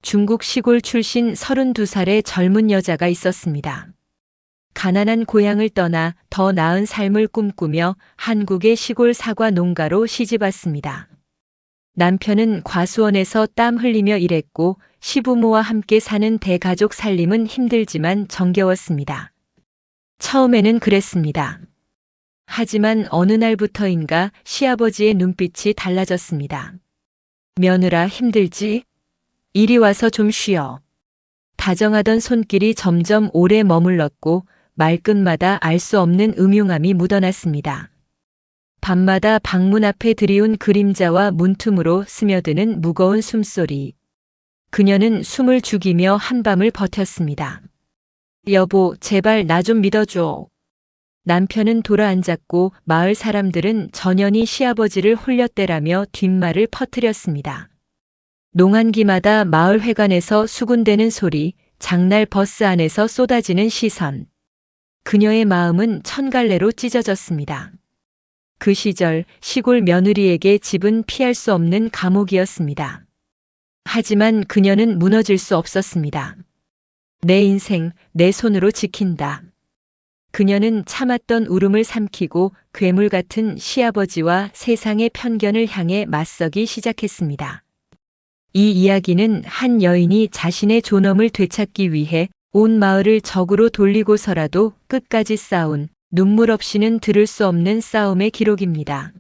중국 시골 출신 32살의 젊은 여자가 있었습니다. 가난한 고향을 떠나 더 나은 삶을 꿈꾸며 한국의 시골 사과 농가로 시집왔습니다. 남편은 과수원에서 땀 흘리며 일했고 시부모와 함께 사는 대가족 살림은 힘들지만 정겨웠습니다. 처음에는 그랬습니다. 하지만 어느 날부터인가 시아버지의 눈빛이 달라졌습니다. 며느라 힘들지? 이리 와서 좀 쉬어. 다정하던 손길이 점점 오래 머물렀고 말끝마다 알 수 없는 음흉함이 묻어났습니다. 밤마다 방문 앞에 들이운 그림자와 문틈으로 스며드는 무거운 숨소리. 그녀는 숨을 죽이며 한밤을 버텼습니다. 여보, 제발 나 좀 믿어줘. 남편은 돌아앉았고 마을 사람들은 전연히 시아버지를 홀렸대라며 뒷말을 퍼뜨렸습니다. 농한기마다 마을 회관에서 수군대는 소리, 장날 버스 안에서 쏟아지는 시선. 그녀의 마음은 천갈래로 찢어졌습니다. 그 시절 시골 며느리에게 집은 피할 수 없는 감옥이었습니다. 하지만 그녀는 무너질 수 없었습니다. 내 인생, 내 손으로 지킨다. 그녀는 참았던 울음을 삼키고 괴물 같은 시아버지와 세상의 편견을 향해 맞서기 시작했습니다. 이 이야기는 한 여인이 자신의 존엄을 되찾기 위해 온 마을을 적으로 돌리고서라도 끝까지 싸운 눈물 없이는 들을 수 없는 싸움의 기록입니다.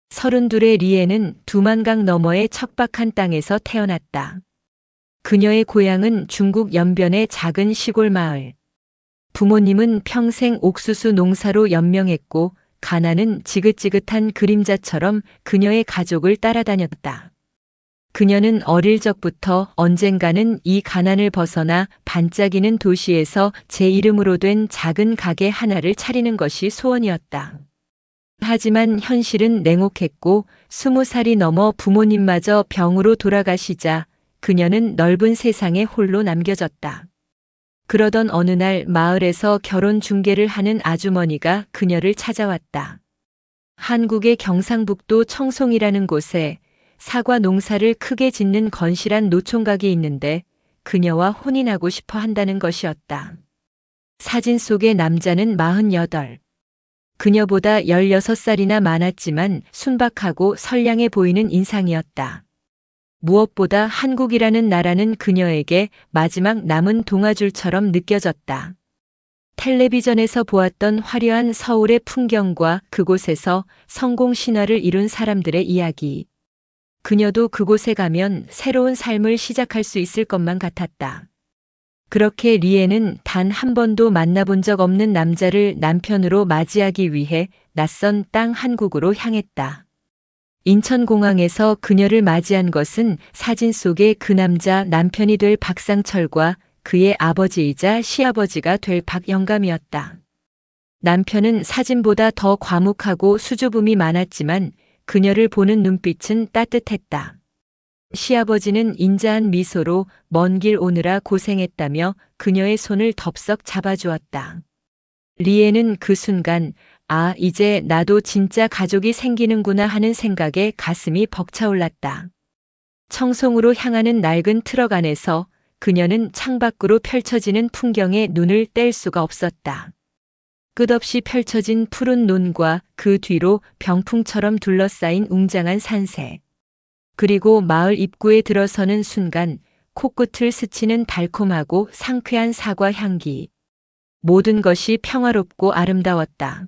32의 리에는 두만강 너머의 척박한 땅에서 태어났다. 그녀의 고향은 중국 연변의 작은 시골 마을. 부모님은 평생 옥수수 농사로 연명했고 가난은 지긋지긋한 그림자처럼 그녀의 가족을 따라다녔다. 그녀는 어릴 적부터 언젠가는 이 가난을 벗어나 반짝이는 도시에서 제 이름으로 된 작은 가게 하나를 차리는 것이 소원이었다. 하지만 현실은 냉혹했고 20살이 넘어 부모님마저 병으로 돌아가시자 그녀는 넓은 세상에 홀로 남겨졌다. 그러던 어느 날 마을에서 결혼 중개를 하는 아주머니가 그녀를 찾아왔다. 한국의 경상북도 청송이라는 곳에 사과 농사를 크게 짓는 건실한 노총각이 있는데 그녀와 혼인하고 싶어 한다는 것이었다. 사진 속의 남자는 48. 그녀보다 16살이나 많았지만 순박하고 선량해 보이는 인상이었다. 무엇보다 한국이라는 나라는 그녀에게 마지막 남은 동화줄처럼 느껴졌다. 텔레비전에서 보았던 화려한 서울의 풍경과 그곳에서 성공 신화를 이룬 사람들의 이야기. 그녀도 그곳에 가면 새로운 삶을 시작할 수 있을 것만 같았다. 그렇게 리에는 단 한 번도 만나본 적 없는 남자를 남편으로 맞이하기 위해 낯선 땅 한국으로 향했다. 인천공항에서 그녀를 맞이한 것은 사진 속의 그 남자 남편이 될 박상철과 그의 아버지이자 시아버지가 될 박영감이었다. 남편은 사진보다 더 과묵하고 수줍음이 많았지만 그녀를 보는 눈빛은 따뜻했다. 시아버지는 인자한 미소로 먼 길 오느라 고생했다며 그녀의 손을 덥석 잡아주었다. 리에는 그 순간 아, 이제 나도 진짜 가족이 생기는구나 하는 생각에 가슴이 벅차올랐다. 청송으로 향하는 낡은 트럭 안에서 그녀는 창밖으로 펼쳐지는 풍경에 눈을 뗄 수가 없었다. 끝없이 펼쳐진 푸른 논과 그 뒤로 병풍처럼 둘러싸인 웅장한 산세. 그리고 마을 입구에 들어서는 순간 코끝을 스치는 달콤하고 상쾌한 사과 향기. 모든 것이 평화롭고 아름다웠다.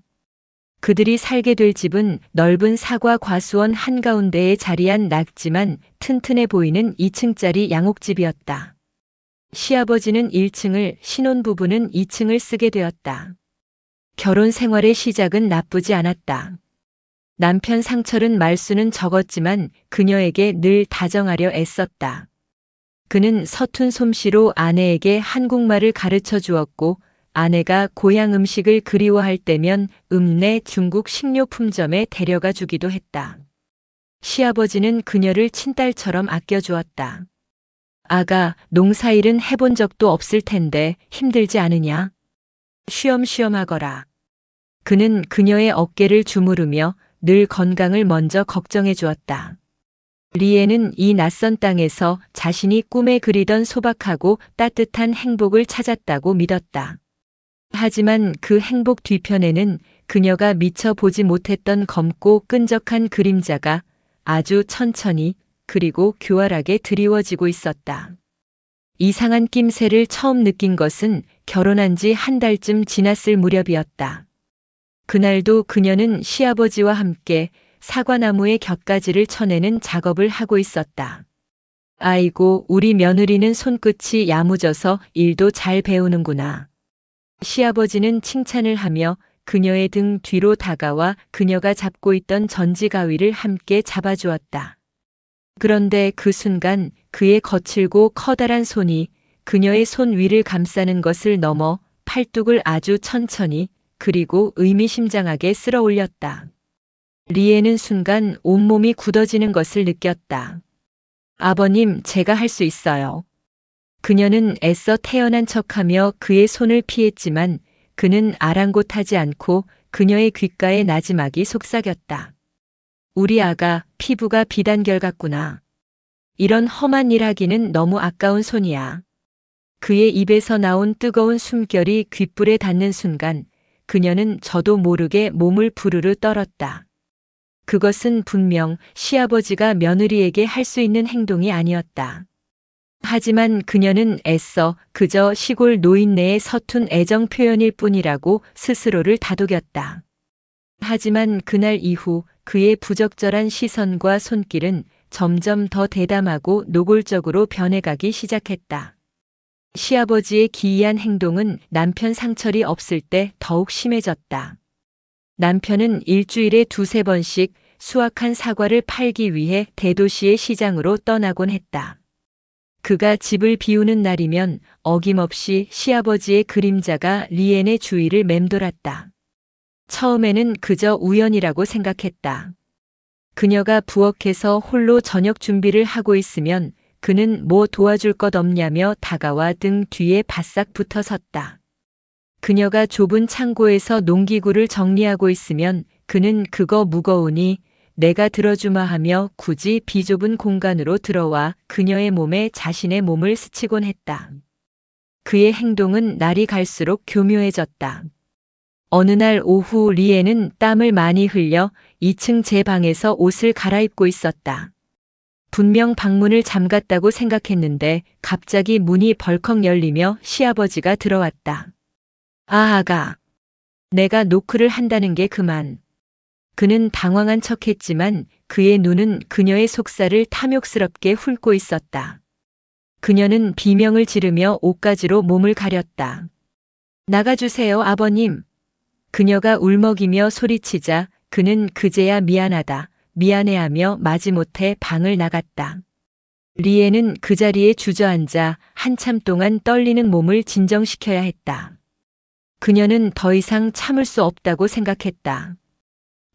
그들이 살게 될 집은 넓은 사과 과수원 한가운데에 자리한 낡지만 튼튼해 보이는 2층짜리 양옥집이었다. 시아버지는 1층을, 신혼부부는 2층을 쓰게 되었다. 결혼 생활의 시작은 나쁘지 않았다. 남편 상철은 말수는 적었지만 그녀에게 늘 다정하려 애썼다. 그는 서툰 솜씨로 아내에게 한국말을 가르쳐 주었고 아내가 고향 음식을 그리워할 때면 읍내 중국 식료품점에 데려가 주기도 했다. 시아버지는 그녀를 친딸처럼 아껴주었다. 아가, 농사일은 해본 적도 없을 텐데 힘들지 않으냐? 쉬엄쉬엄 하거라. 그는 그녀의 어깨를 주무르며 늘 건강을 먼저 걱정해 주었다. 리에는 이 낯선 땅에서 자신이 꿈에 그리던 소박하고 따뜻한 행복을 찾았다고 믿었다. 하지만 그 행복 뒤편에는 그녀가 미처 보지 못했던 검고 끈적한 그림자가 아주 천천히 그리고 교활하게 드리워지고 있었다. 이상한 낌새를 처음 느낀 것은 결혼한 지 한 달쯤 지났을 무렵이었다. 그날도 그녀는 시아버지와 함께 사과나무의 곁가지를 쳐내는 작업을 하고 있었다. 아이고, 우리 며느리는 손끝이 야무져서 일도 잘 배우는구나. 시아버지는 칭찬을 하며 그녀의 등 뒤로 다가와 그녀가 잡고 있던 전지가위를 함께 잡아주었다. 그런데 그 순간 그의 거칠고 커다란 손이 그녀의 손 위를 감싸는 것을 넘어 팔뚝을 아주 천천히 그리고 의미심장하게 쓸어 올렸다. 리에는 순간 온몸이 굳어지는 것을 느꼈다. 아버님, 제가 할 수 있어요. 그녀는 애써 태연한 척하며 그의 손을 피했지만 그는 아랑곳하지 않고 그녀의 귓가에 나지막이 속삭였다. 우리 아가 피부가 비단결 같구나. 이런 험한 일 하기는 너무 아까운 손이야. 그의 입에서 나온 뜨거운 숨결이 귓불에 닿는 순간 그녀는 저도 모르게 몸을 부르르 떨었다. 그것은 분명 시아버지가 며느리에게 할 수 있는 행동이 아니었다. 하지만 그녀는 애써 그저 시골 노인네의 서툰 애정 표현일 뿐이라고 스스로를 다독였다. 하지만 그날 이후 그의 부적절한 시선과 손길은 점점 더 대담하고 노골적으로 변해가기 시작했다. 시아버지의 기이한 행동은 남편 상철이 없을 때 더욱 심해졌다. 남편은 일주일에 2~3번씩 수확한 사과를 팔기 위해 대도시의 시장으로 떠나곤 했다. 그가 집을 비우는 날이면 어김없이 시아버지의 그림자가 리엔의 주위를 맴돌았다. 처음에는 그저 우연이라고 생각했다. 그녀가 부엌에서 홀로 저녁 준비를 하고 있으면 그는 뭐 도와줄 것 없냐며 다가와 등 뒤에 바싹 붙어 섰다. 그녀가 좁은 창고에서 농기구를 정리하고 있으면 그는 그거 무거우니 내가 들어주마 하며 굳이 비좁은 공간으로 들어와 그녀의 몸에 자신의 몸을 스치곤 했다. 그의 행동은 날이 갈수록 교묘해졌다. 어느 날 오후 리에는 땀을 많이 흘려 2층 제 방에서 옷을 갈아입고 있었다. 분명 방문을 잠갔다고 생각했는데 갑자기 문이 벌컥 열리며 시아버지가 들어왔다. 아, 아가. 내가 노크를 한다는 게 그만. 그는 당황한 척했지만 그의 눈은 그녀의 속살을 탐욕스럽게 훑고 있었다. 그녀는 비명을 지르며 옷가지로 몸을 가렸다. 나가주세요, 아버님. 그녀가 울먹이며 소리치자 그는 그제야 미안하다, 미안해하며 마지못해 방을 나갔다. 리에는 그 자리에 주저앉아 한참 동안 떨리는 몸을 진정시켜야 했다. 그녀는 더 이상 참을 수 없다고 생각했다.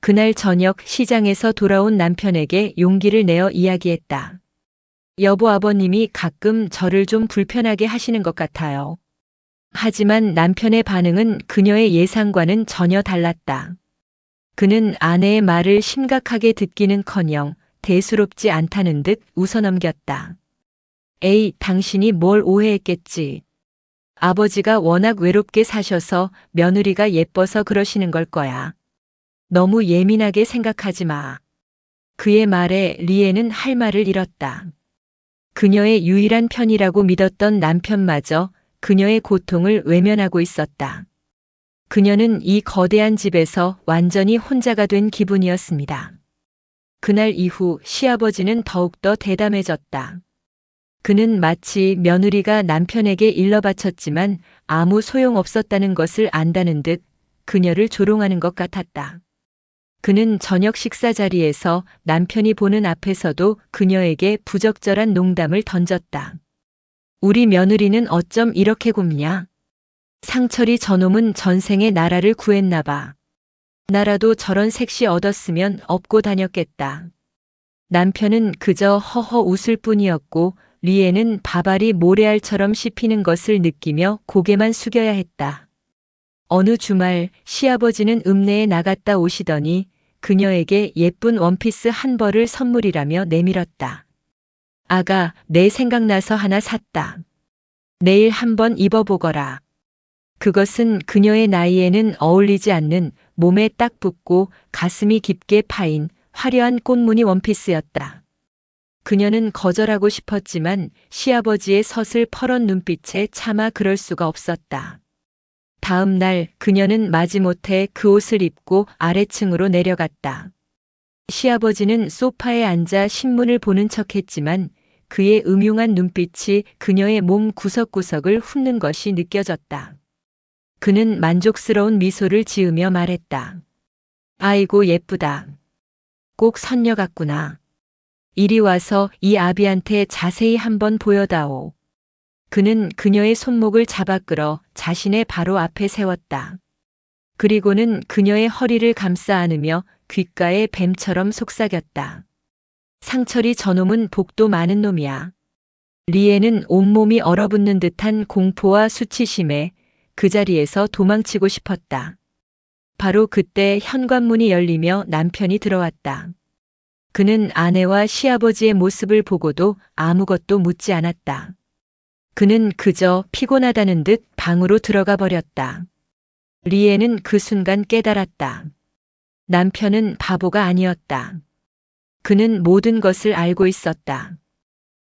그날 저녁 시장에서 돌아온 남편에게 용기를 내어 이야기했다. 여보, 아버님이 가끔 저를 좀 불편하게 하시는 것 같아요. 하지만 남편의 반응은 그녀의 예상과는 전혀 달랐다. 그는 아내의 말을 심각하게 듣기는커녕 대수롭지 않다는 듯 웃어넘겼다. 에이, 당신이 뭘 오해했겠지. 아버지가 워낙 외롭게 사셔서 며느리가 예뻐서 그러시는 걸 거야. 너무 예민하게 생각하지 마. 그의 말에 리에는 할 말을 잃었다. 그녀의 유일한 편이라고 믿었던 남편마저 그녀의 고통을 외면하고 있었다. 그녀는 이 거대한 집에서 완전히 혼자가 된 기분이었습니다. 그날 이후 시아버지는 더욱더 대담해졌다. 그는 마치 며느리가 남편에게 일러 바쳤지만 아무 소용없었다는 것을 안다는 듯 그녀를 조롱하는 것 같았다. 그는 저녁 식사 자리에서 남편이 보는 앞에서도 그녀에게 부적절한 농담을 던졌다. 우리 며느리는 어쩜 이렇게 굽냐? 상철이 저놈은 전생에 나라를 구했나 봐. 나라도 저런 색시 얻었으면 업고 다녔겠다. 남편은 그저 허허 웃을 뿐이었고 리에는 밥알이 모래알처럼 씹히는 것을 느끼며 고개만 숙여야 했다. 어느 주말 시아버지는 읍내에 나갔다 오시더니 그녀에게 예쁜 원피스 한 벌을 선물이라며 내밀었다. 아가, 내 생각나서 하나 샀다. 내일 한번 입어보거라. 그것은 그녀의 나이에는 어울리지 않는 몸에 딱 붙고 가슴이 깊게 파인 화려한 꽃무늬 원피스였다. 그녀는 거절하고 싶었지만 시아버지의 서슬퍼런 눈빛에 차마 그럴 수가 없었다. 다음 날 그녀는 마지못해 그 옷을 입고 아래층으로 내려갔다. 시아버지는 소파에 앉아 신문을 보는 척했지만 그의 음흉한 눈빛이 그녀의 몸 구석구석을 훑는 것이 느껴졌다. 그는 만족스러운 미소를 지으며 말했다. 아이고 예쁘다. 꼭 선녀 같구나. 이리 와서 이 아비한테 자세히 한번 보여다오. 그는 그녀의 손목을 잡아 끌어 자신의 바로 앞에 세웠다. 그리고는 그녀의 허리를 감싸 안으며 귓가에 뱀처럼 속삭였다. 상철이 저놈은 복도 많은 놈이야. 리에는 온몸이 얼어붙는 듯한 공포와 수치심에 그 자리에서 도망치고 싶었다. 바로 그때 현관문이 열리며 남편이 들어왔다. 그는 아내와 시아버지의 모습을 보고도 아무것도 묻지 않았다. 그는 그저 피곤하다는 듯 방으로 들어가 버렸다. 리에는 그 순간 깨달았다. 남편은 바보가 아니었다. 그는 모든 것을 알고 있었다.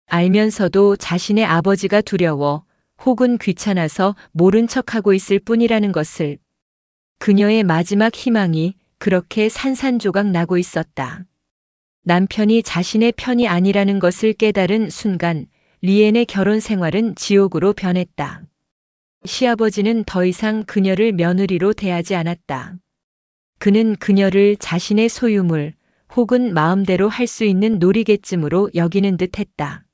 알면서도 자신의 아버지가 두려워 혹은 귀찮아서 모른 척하고 있을 뿐이라는 것을. 그녀의 마지막 희망이 그렇게 산산조각 나고 있었다. 남편이 자신의 편이 아니라는 것을 깨달은 순간 리엔의 결혼 생활은 지옥으로 변했다. 시아버지는 더 이상 그녀를 며느리로 대하지 않았다. 그는 그녀를 자신의 소유물 혹은 마음대로 할 수 있는 놀이개쯤으로 여기는 듯 했다.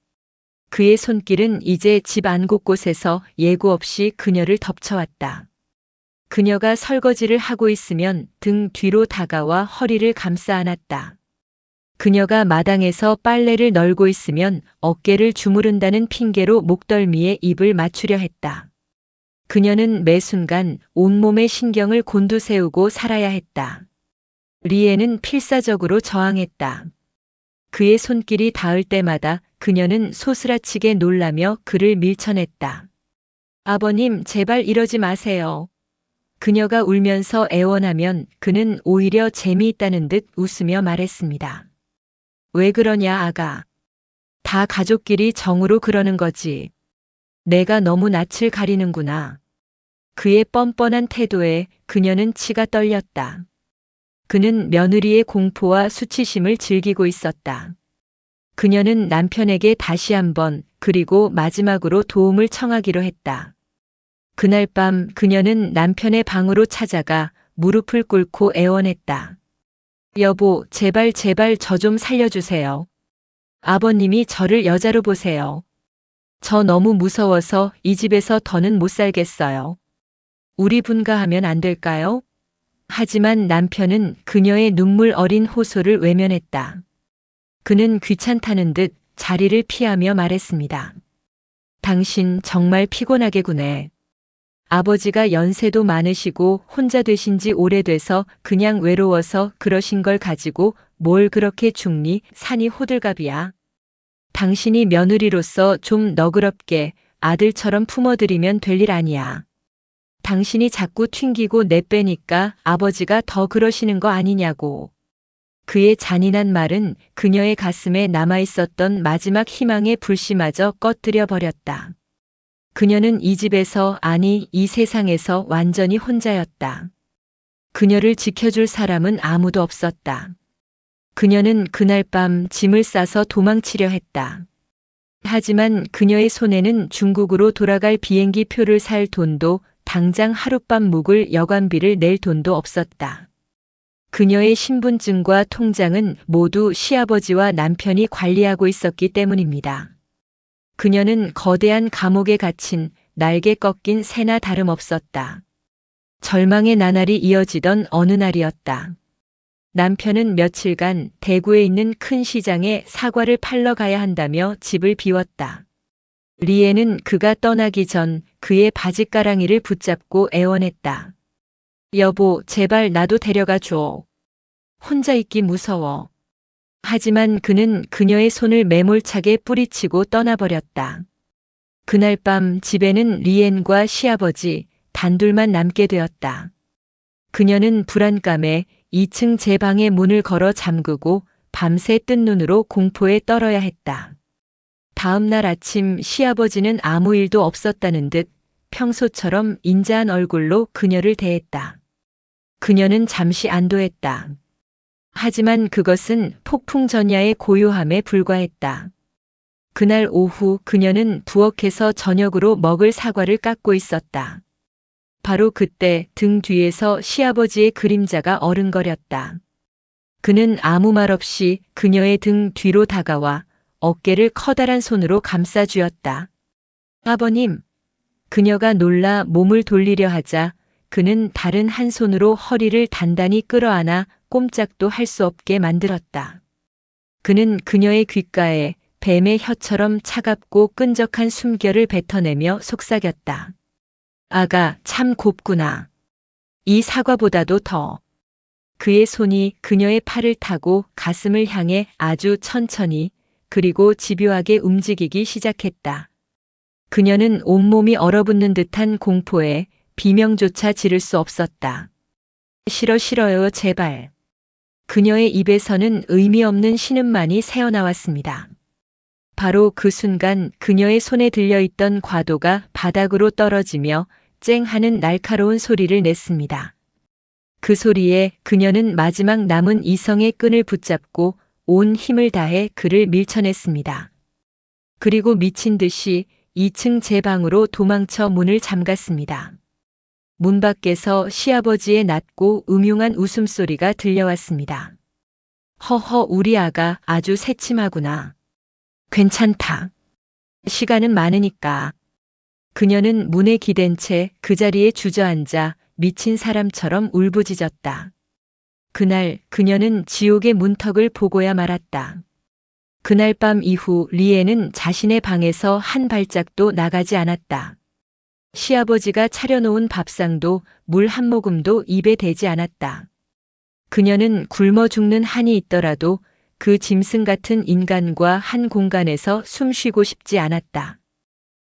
그의 손길은 이제 집 안 곳곳에서 예고 없이 그녀를 덮쳐왔다. 그녀가 설거지를 하고 있으면 등 뒤로 다가와 허리를 감싸 안았다. 그녀가 마당에서 빨래를 널고 있으면 어깨를 주무른다는 핑계로 목덜미에 입을 맞추려 했다. 그녀는 매 순간 온몸의 신경을 곤두세우고 살아야 했다. 리에는 필사적으로 저항했다. 그의 손길이 닿을 때마다 그녀는 소스라치게 놀라며 그를 밀쳐냈다. 아버님, 제발 이러지 마세요. 그녀가 울면서 애원하면 그는 오히려 재미있다는 듯 웃으며 말했습니다. 왜 그러냐, 아가. 다 가족끼리 정으로 그러는 거지. 내가 너무 낯을 가리는구나. 그의 뻔뻔한 태도에 그녀는 치가 떨렸다. 그는 며느리의 공포와 수치심을 즐기고 있었다. 그녀는 남편에게 다시 한번 그리고 마지막으로 도움을 청하기로 했다. 그날 밤 그녀는 남편의 방으로 찾아가 무릎을 꿇고 애원했다. 여보, 제발 저 좀 살려주세요. 아버님이 저를 여자로 보세요. 저 너무 무서워서 이 집에서 더는 못 살겠어요. 우리 분가하면 안 될까요? 하지만 남편은 그녀의 눈물 어린 호소를 외면했다. 그는 귀찮다는 듯 자리를 피하며 말했습니다. 당신 정말 피곤하게구네. 아버지가 연세도 많으시고 혼자 되신 지 오래돼서 그냥 외로워서 그러신 걸 가지고 뭘 그렇게 죽니? 산이 호들갑이야. 당신이 며느리로서 좀 너그럽게 아들처럼 품어드리면 될 일 아니야. 당신이 자꾸 튕기고 내빼니까 아버지가 더 그러시는 거 아니냐고. 그의 잔인한 말은 그녀의 가슴에 남아있었던 마지막 희망의 불씨마저 꺼뜨려 버렸다. 그녀는 이 집에서, 아니 이 세상에서 완전히 혼자였다. 그녀를 지켜줄 사람은 아무도 없었다. 그녀는 그날 밤 짐을 싸서 도망치려 했다. 하지만 그녀의 손에는 중국으로 돌아갈 비행기 표를 살 돈도 당장 하룻밤 묵을 여관비를 낼 돈도 없었다. 그녀의 신분증과 통장은 모두 시아버지와 남편이 관리하고 있었기 때문입니다. 그녀는 거대한 감옥에 갇힌 날개 꺾인 새나 다름없었다. 절망의 나날이 이어지던 어느 날이었다. 남편은 며칠간 대구에 있는 큰 시장에 사과를 팔러 가야 한다며 집을 비웠다. 리에는 그가 떠나기 전 그의 바짓가랑이를 붙잡고 애원했다. 여보, 제발 나도 데려가 줘. 혼자 있기 무서워. 하지만 그는 그녀의 손을 매몰차게 뿌리치고 떠나버렸다. 그날 밤 집에는 리엔과 시아버지 단둘만 남게 되었다. 그녀는 불안감에 2층 제 방의 문을 걸어 잠그고 밤새 뜬 눈으로 공포에 떨어야 했다. 다음 날 아침 시아버지는 아무 일도 없었다는 듯 평소처럼 인자한 얼굴로 그녀를 대했다. 그녀는 잠시 안도했다. 하지만 그것은 폭풍 전야의 고요함에 불과했다. 그날 오후 그녀는 부엌에서 저녁으로 먹을 사과를 깎고 있었다. 바로 그때 등 뒤에서 시아버지의 그림자가 어른거렸다. 그는 아무 말 없이 그녀의 등 뒤로 다가와 어깨를 커다란 손으로 감싸 쥐었다. 아버님! 그녀가 놀라 몸을 돌리려 하자 그는 다른 한 손으로 허리를 단단히 끌어안아 꼼짝도 할 수 없게 만들었다. 그는 그녀의 귓가에 뱀의 혀처럼 차갑고 끈적한 숨결을 뱉어내며 속삭였다. 아가, 참 곱구나. 이 사과보다도 더. 그의 손이 그녀의 팔을 타고 가슴을 향해 아주 천천히 그리고 집요하게 움직이기 시작했다. 그녀는 온몸이 얼어붙는 듯한 공포에 비명조차 지를 수 없었다. 싫어 싫어요 제발. 그녀의 입에서는 의미 없는 신음만이 새어나왔습니다. 바로 그 순간 그녀의 손에 들려있던 과도가 바닥으로 떨어지며 쨍 하는 날카로운 소리를 냈습니다. 그 소리에 그녀는 마지막 남은 이성의 끈을 붙잡고 온 힘을 다해 그를 밀쳐냈습니다. 그리고 미친 듯이 2층 제 방으로 도망쳐 문을 잠갔습니다. 문 밖에서 시아버지의 낮고 음흉한 웃음소리가 들려왔습니다. 허허, 우리 아가 아주 새침하구나. 괜찮다. 시간은 많으니까. 그녀는 문에 기댄 채 그 자리에 주저앉아 미친 사람처럼 울부짖었다. 그날 그녀는 지옥의 문턱을 보고야 말았다. 그날 밤 이후 리에는 자신의 방에서 한 발짝도 나가지 않았다. 시아버지가 차려놓은 밥상도 물 한 모금도 입에 대지 않았다. 그녀는 굶어 죽는 한이 있더라도 그 짐승 같은 인간과 한 공간에서 숨 쉬고 싶지 않았다.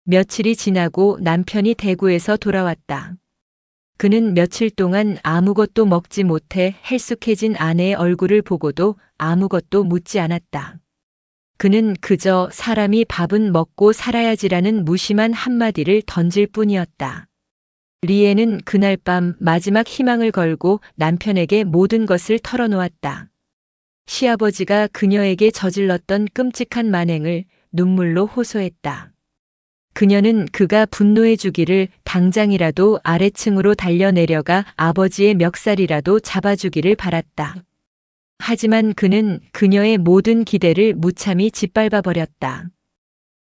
며칠이 지나고 남편이 대구에서 돌아왔다. 그는 며칠 동안 아무것도 먹지 못해 헬쑥해진 아내의 얼굴을 보고도 아무것도 묻지 않았다. 그는 그저 사람이 밥은 먹고 살아야지라는 무심한 한마디를 던질 뿐이었다. 리에는 그날 밤 마지막 희망을 걸고 남편에게 모든 것을 털어놓았다. 시아버지가 그녀에게 저질렀던 끔찍한 만행을 눈물로 호소했다. 그녀는 그가 분노해 주기를 당장이라도 아래층으로 달려내려가 아버지의 멱살이라도 잡아주기를 바랐다. 하지만 그는 그녀의 모든 기대를 무참히 짓밟아 버렸다.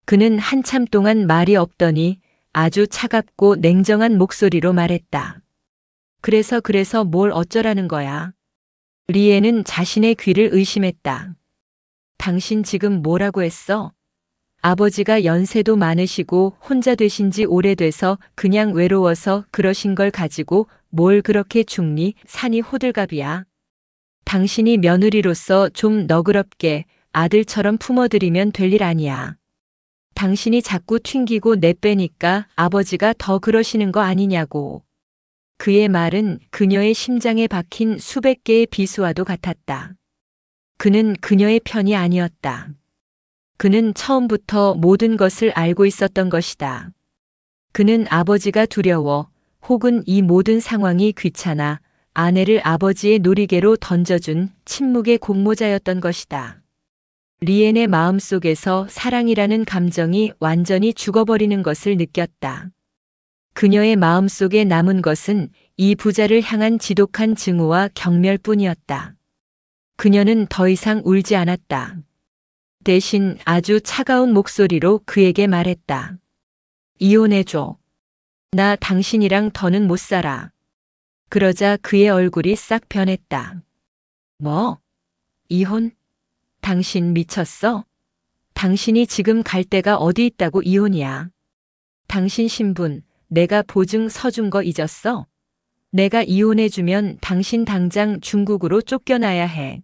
그는 한참 동안 말이 없더니 아주 차갑고 냉정한 목소리로 말했다. 그래서 뭘 어쩌라는 거야? 리에는 자신의 귀를 의심했다. 당신 지금 뭐라고 했어? 아버지가 연세도 많으시고 혼자 되신 지 오래돼서 그냥 외로워서 그러신 걸 가지고 뭘 그렇게 죽니? 산이 호들갑이야. 당신이 며느리로서 좀 너그럽게 아들처럼 품어드리면 될 일 아니야. 당신이 자꾸 튕기고 내빼니까 아버지가 더 그러시는 거 아니냐고. 그의 말은 그녀의 심장에 박힌 수백 개의 비수와도 같았다. 그는 그녀의 편이 아니었다. 그는 처음부터 모든 것을 알고 있었던 것이다. 그는 아버지가 두려워 혹은 이 모든 상황이 귀찮아 아내를 아버지의 놀이개로 던져준 침묵의 공모자였던 것이다. 리엔의 마음속에서 사랑이라는 감정이 완전히 죽어버리는 것을 느꼈다. 그녀의 마음속에 남은 것은 이 부자를 향한 지독한 증오와 경멸뿐이었다. 그녀는 더 이상 울지 않았다. 대신 아주 차가운 목소리로 그에게 말했다. 이혼해줘. 나 당신이랑 더는 못 살아. 그러자 그의 얼굴이 싹 변했다. 뭐? 이혼? 당신 미쳤어? 당신이 지금 갈 데가 어디 있다고 이혼이야. 당신 신분, 내가 보증 서준 거 잊었어? 내가 이혼해주면 당신 당장 중국으로 쫓겨나야 해.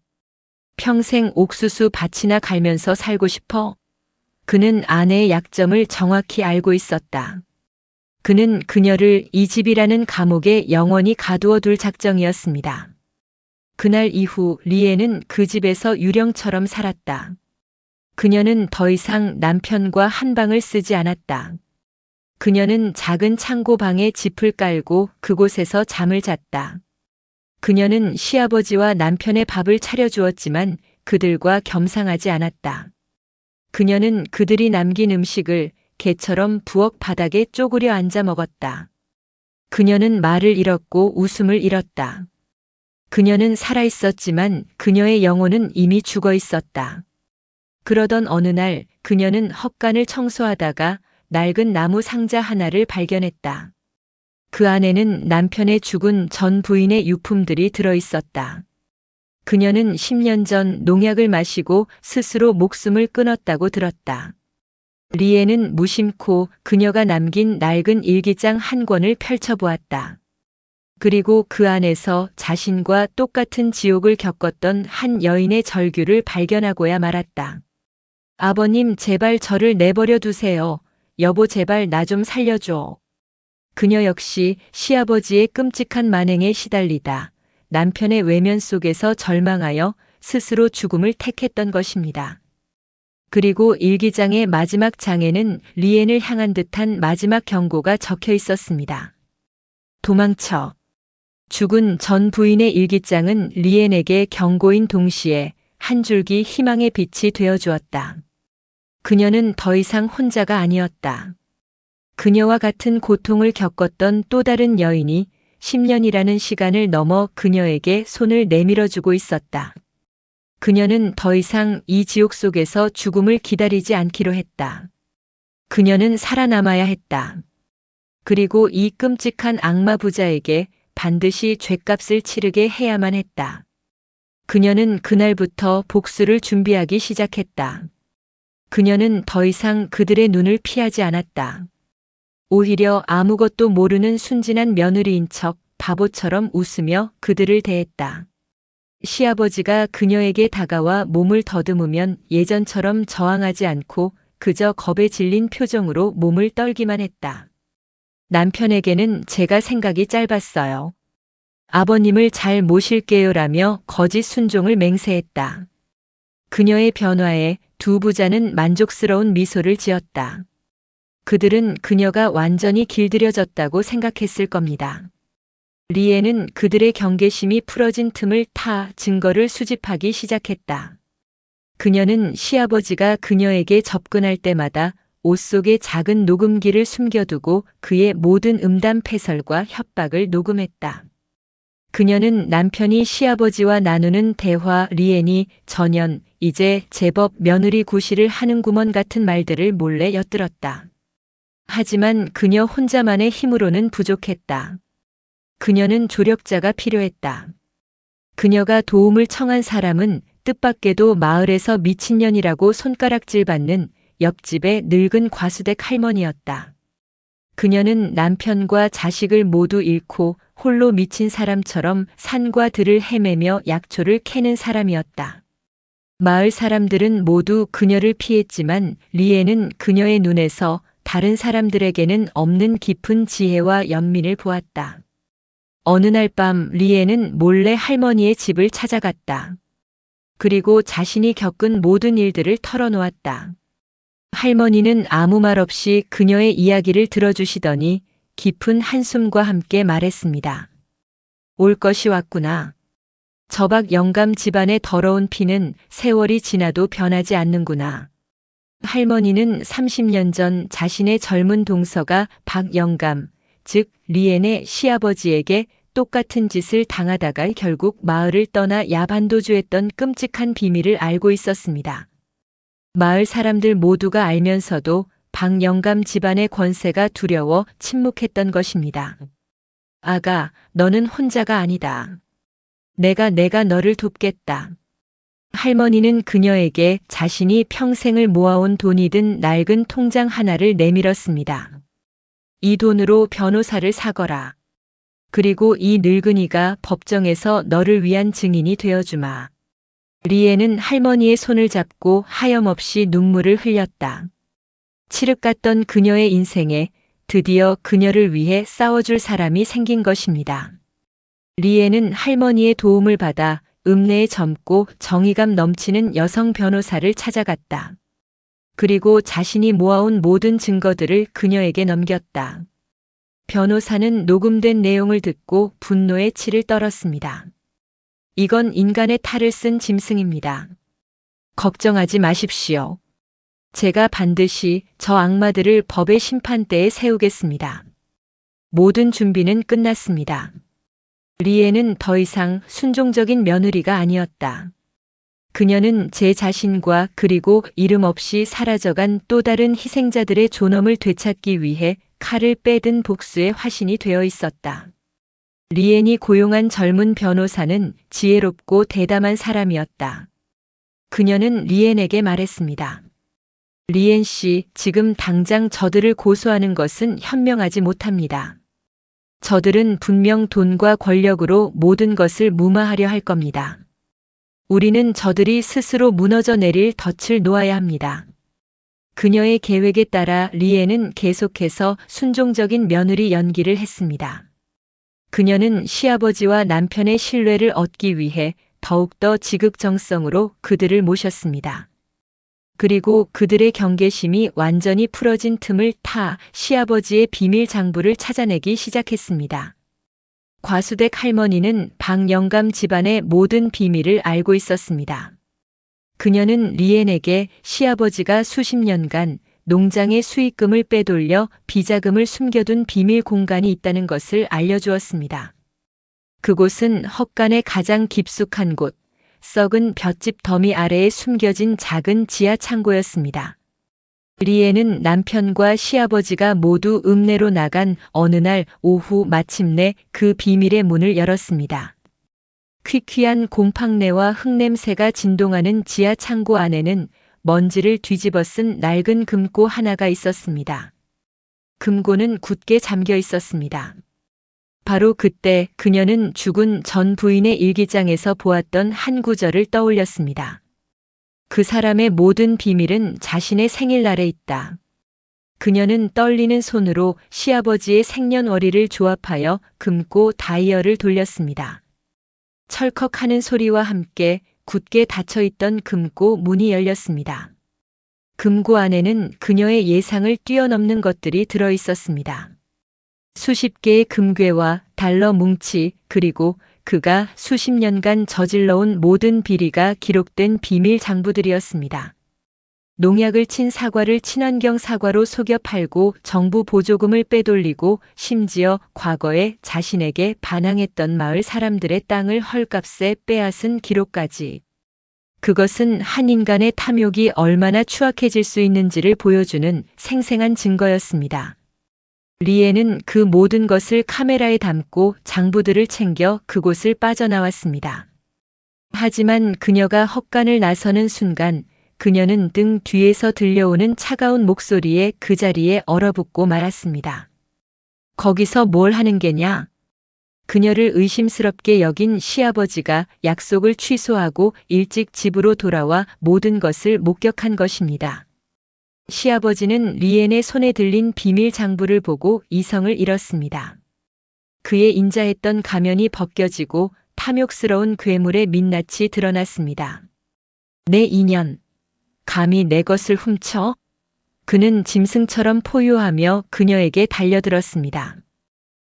평생 옥수수 밭이나 갈면서 살고 싶어? 그는 아내의 약점을 정확히 알고 있었다. 그는 그녀를 이 집이라는 감옥에 영원히 가두어 둘 작정이었습니다. 그날 이후 리에는 그 집에서 유령처럼 살았다. 그녀는 더 이상 남편과 한 방을 쓰지 않았다. 그녀는 작은 창고방에 짚을 깔고 그곳에서 잠을 잤다. 그녀는 시아버지와 남편의 밥을 차려주었지만 그들과 겸상하지 않았다. 그녀는 그들이 남긴 음식을 개처럼 부엌 바닥에 쪼그려 앉아 먹었다. 그녀는 말을 잃었고 웃음을 잃었다. 그녀는 살아있었지만 그녀의 영혼은 이미 죽어 있었다. 그러던 어느 날 그녀는 헛간을 청소하다가 낡은 나무 상자 하나를 발견했다. 그 안에는 남편의 죽은 전 부인의 유품들이 들어 있었다. 그녀는 10년 전 농약을 마시고 스스로 목숨을 끊었다고 들었다. 리에는 무심코 그녀가 남긴 낡은 일기장 한 권을 펼쳐보았다. 그리고 그 안에서 자신과 똑같은 지옥을 겪었던 한 여인의 절규를 발견하고야 말았다. 아버님, 제발 저를 내버려 두세요. 여보, 제발 나 좀 살려줘. 그녀 역시 시아버지의 끔찍한 만행에 시달리다 남편의 외면 속에서 절망하여 스스로 죽음을 택했던 것입니다. 그리고 일기장의 마지막 장에는 리엔을 향한 듯한 마지막 경고가 적혀 있었습니다. 도망쳐. 죽은 전 부인의 일기장은 리엔에게 경고인 동시에 한 줄기 희망의 빛이 되어 주었다. 그녀는 더 이상 혼자가 아니었다. 그녀와 같은 고통을 겪었던 또 다른 여인이 10년이라는 시간을 넘어 그녀에게 손을 내밀어주고 있었다. 그녀는 더 이상 이 지옥 속에서 죽음을 기다리지 않기로 했다. 그녀는 살아남아야 했다. 그리고 이 끔찍한 악마 부자에게 반드시 죗값을 치르게 해야만 했다. 그녀는 그날부터 복수를 준비하기 시작했다. 그녀는 더 이상 그들의 눈을 피하지 않았다. 오히려 아무것도 모르는 순진한 며느리인 척 바보처럼 웃으며 그들을 대했다. 시아버지가 그녀에게 다가와 몸을 더듬으면 예전처럼 저항하지 않고 그저 겁에 질린 표정으로 몸을 떨기만 했다. 남편에게는 제가 생각이 짧았어요. 아버님을 잘 모실게요라며 거짓 순종을 맹세했다. 그녀의 변화에 두 부자는 만족스러운 미소를 지었다. 그들은 그녀가 완전히 길들여졌다고 생각했을 겁니다. 리에는 그들의 경계심이 풀어진 틈을 타 증거를 수집하기 시작했다. 그녀는 시아버지가 그녀에게 접근할 때마다 옷 속에 작은 녹음기를 숨겨두고 그의 모든 음담 패설과 협박을 녹음했다. 그녀는 남편이 시아버지와 나누는 대화 리엔이 전연 이제 제법 며느리 구실을 하는구먼 같은 말들을 몰래 엿들었다. 하지만 그녀 혼자만의 힘으로는 부족했다. 그녀는 조력자가 필요했다. 그녀가 도움을 청한 사람은 뜻밖에도 마을에서 미친년이라고 손가락질 받는 옆집의 늙은 과수댁 할머니였다. 그녀는 남편과 자식을 모두 잃고 홀로 미친 사람처럼 산과 들을 헤매며 약초를 캐는 사람이었다. 마을 사람들은 모두 그녀를 피했지만 리에는 그녀의 눈에서 다른 사람들에게는 없는 깊은 지혜와 연민을 보았다. 어느 날 밤 리에는 몰래 할머니의 집을 찾아갔다. 그리고 자신이 겪은 모든 일들을 털어놓았다. 할머니는 아무 말 없이 그녀의 이야기를 들어주시더니 깊은 한숨과 함께 말했습니다. 올 것이 왔구나. 저박 영감 집안의 더러운 피는 세월이 지나도 변하지 않는구나. 할머니는 30년 전 자신의 젊은 동서가 박 영감, 즉 리엔의 시아버지에게 똑같은 짓을 당하다가 결국 마을을 떠나 야반도주했던 끔찍한 비밀을 알고 있었습니다. 마을 사람들 모두가 알면서도 박 영감 집안의 권세가 두려워 침묵했던 것입니다. 아가, 너는 혼자가 아니다. 내가 너를 돕겠다. 할머니는 그녀에게 자신이 평생을 모아온 돈이 든 낡은 통장 하나를 내밀었습니다. 이 돈으로 변호사를 사거라. 그리고 이 늙은이가 법정에서 너를 위한 증인이 되어주마. 리에는 할머니의 손을 잡고 하염없이 눈물을 흘렸다. 칠흑 같던 그녀의 인생에 드디어 그녀를 위해 싸워줄 사람이 생긴 것입니다. 리에는 할머니의 도움을 받아 읍내에 젊고 정의감 넘치는 여성 변호사를 찾아갔다. 그리고 자신이 모아온 모든 증거들을 그녀에게 넘겼다. 변호사는 녹음된 내용을 듣고 분노의 치를 떨었습니다. 이건 인간의 탈을 쓴 짐승입니다. 걱정하지 마십시오. 제가 반드시 저 악마들을 법의 심판대에 세우겠습니다. 모든 준비는 끝났습니다. 리에는 더 이상 순종적인 며느리가 아니었다. 그녀는 제 자신과 그리고 이름 없이 사라져간 또 다른 희생자들의 존엄을 되찾기 위해 칼을 빼든 복수의 화신이 되어 있었다. 리엔이 고용한 젊은 변호사는 지혜롭고 대담한 사람이었다. 그녀는 리엔에게 말했습니다. 리엔 씨, 지금 당장 저들을 고소하는 것은 현명하지 못합니다. 저들은 분명 돈과 권력으로 모든 것을 무마하려 할 겁니다. 우리는 저들이 스스로 무너져 내릴 덫을 놓아야 합니다. 그녀의 계획에 따라 리에는 계속해서 순종적인 며느리 연기를 했습니다. 그녀는 시아버지와 남편의 신뢰를 얻기 위해 더욱더 지극정성으로 그들을 모셨습니다. 그리고 그들의 경계심이 완전히 풀어진 틈을 타 시아버지의 비밀 장부를 찾아내기 시작했습니다. 과수댁 할머니는 박영감 집안의 모든 비밀을 알고 있었습니다. 그녀는 리엔에게 시아버지가 수십 년간 농장의 수익금을 빼돌려 비자금을 숨겨둔 비밀 공간이 있다는 것을 알려주었습니다. 그곳은 헛간의 가장 깊숙한 곳, 썩은 볏짚 더미 아래에 숨겨진 작은 지하 창고였습니다. 리에는 남편과 시아버지가 모두 읍내로 나간 어느 날 오후 마침내 그 비밀의 문을 열었습니다. 퀴퀴한 곰팡내와 흙냄새가 진동하는 지하 창고 안에는 먼지를 뒤집어 쓴 낡은 금고 하나가 있었습니다. 금고는 굳게 잠겨 있었습니다. 바로 그때 그녀는 죽은 전 부인의 일기장에서 보았던 한 구절을 떠올렸습니다. 그 사람의 모든 비밀은 자신의 생일날에 있다. 그녀는 떨리는 손으로 시아버지의 생년월일을 조합하여 금고 다이얼을 돌렸습니다. 철컥하는 소리와 함께 굳게 닫혀있던 금고 문이 열렸습니다. 금고 안에는 그녀의 예상을 뛰어넘는 것들이 들어 있었습니다. 수십 개의 금괴와 달러 뭉치, 그리고 그가 수십 년간 저질러온 모든 비리가 기록된 비밀 장부들이었습니다. 농약을 친 사과를 친환경 사과로 속여 팔고 정부 보조금을 빼돌리고 심지어 과거에 자신에게 반항했던 마을 사람들의 땅을 헐값에 빼앗은 기록까지. 그것은 한 인간의 탐욕이 얼마나 추악해질 수 있는지를 보여주는 생생한 증거였습니다. 리에는 그 모든 것을 카메라에 담고 장부들을 챙겨 그곳을 빠져나왔습니다. 하지만 그녀가 헛간을 나서는 순간 그녀는 등 뒤에서 들려오는 차가운 목소리에 그 자리에 얼어붙고 말았습니다. 거기서 뭘 하는 게냐? 그녀를 의심스럽게 여긴 시아버지가 약속을 취소하고 일찍 집으로 돌아와 모든 것을 목격한 것입니다. 시아버지는 리엔의 손에 들린 비밀 장부를 보고 이성을 잃었습니다. 그의 인자했던 가면이 벗겨지고 탐욕스러운 괴물의 민낯이 드러났습니다. 내 인연, 감히 내 것을 훔쳐? 그는 짐승처럼 포효하며 그녀에게 달려들었습니다.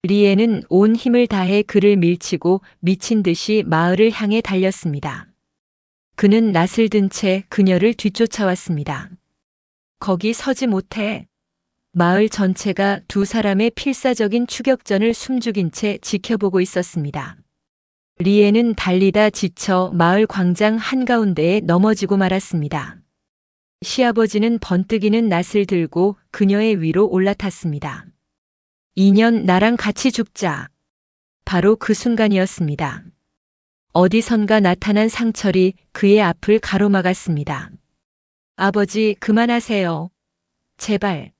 리에는 온 힘을 다해 그를 밀치고 미친 듯이 마을을 향해 달렸습니다. 그는 낯을 든 채 그녀를 뒤쫓아왔습니다. 거기 서지 못해. 마을 전체가 두 사람의 필사적인 추격전을 숨죽인 채 지켜보고 있었습니다. 리에는 달리다 지쳐 마을 광장 한가운데에 넘어지고 말았습니다. 시아버지는 번뜩이는 낯을 들고 그녀의 위로 올라탔습니다. 인연 나랑 같이 죽자. 바로 그 순간이었습니다. 어디선가 나타난 상철이 그의 앞을 가로막았습니다. 아버지, 그만하세요. 제발.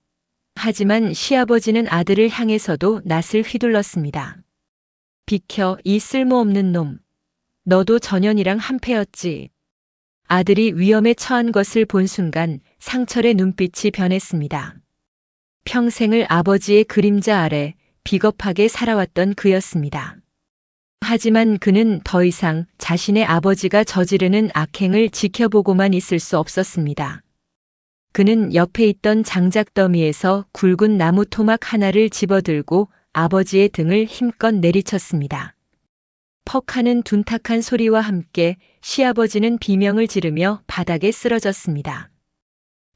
하지만 시아버지는 아들을 향해서도 낯을 휘둘렀습니다. 비켜, 이 쓸모없는 놈. 너도 전현이랑 한패였지. 아들이 위험에 처한 것을 본 순간 상철의 눈빛이 변했습니다. 평생을 아버지의 그림자 아래 비겁하게 살아왔던 그였습니다. 하지만 그는 더 이상 자신의 아버지가 저지르는 악행을 지켜보고만 있을 수 없었습니다. 그는 옆에 있던 장작더미에서 굵은 나무 토막 하나를 집어들고 아버지의 등을 힘껏 내리쳤습니다. 퍽 하는 둔탁한 소리와 함께 시아버지는 비명을 지르며 바닥에 쓰러졌습니다.